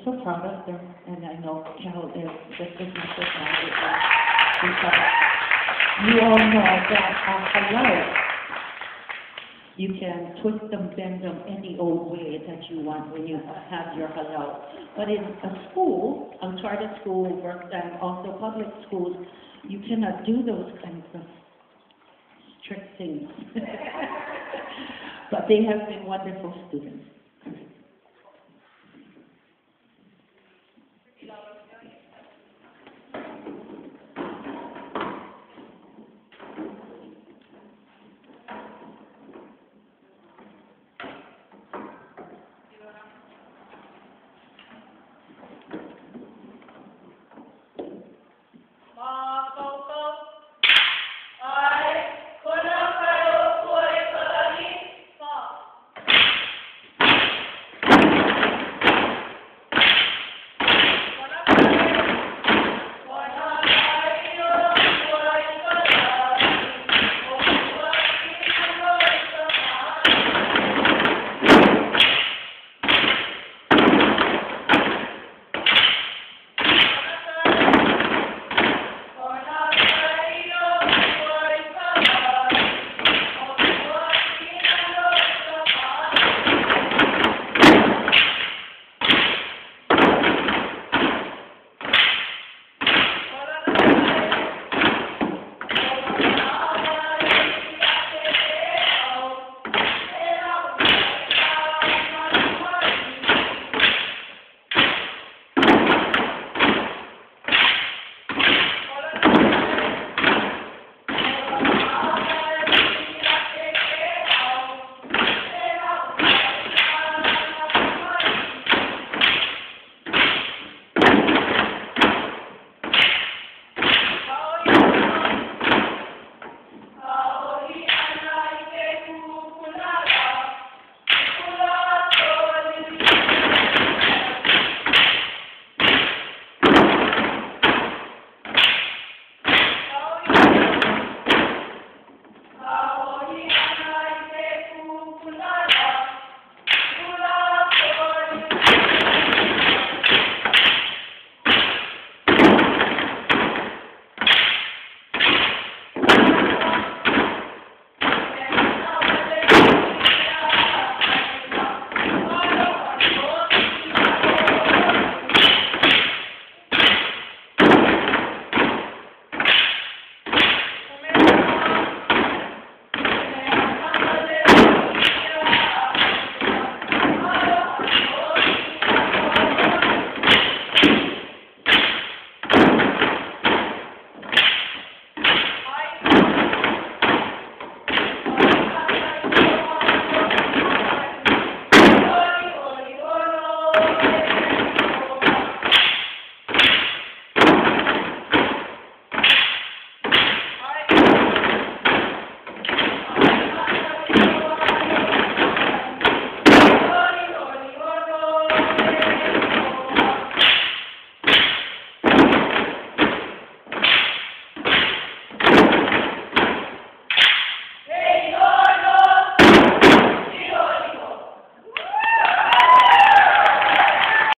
so proud of them, and I know Cal is just as much as I am, because you all know that halal, you can twist them, bend them any old way that you want when you have your halal. But in a school, a charter school, and also public schools, you cannot do those kinds of strict things. But they have been wonderful students.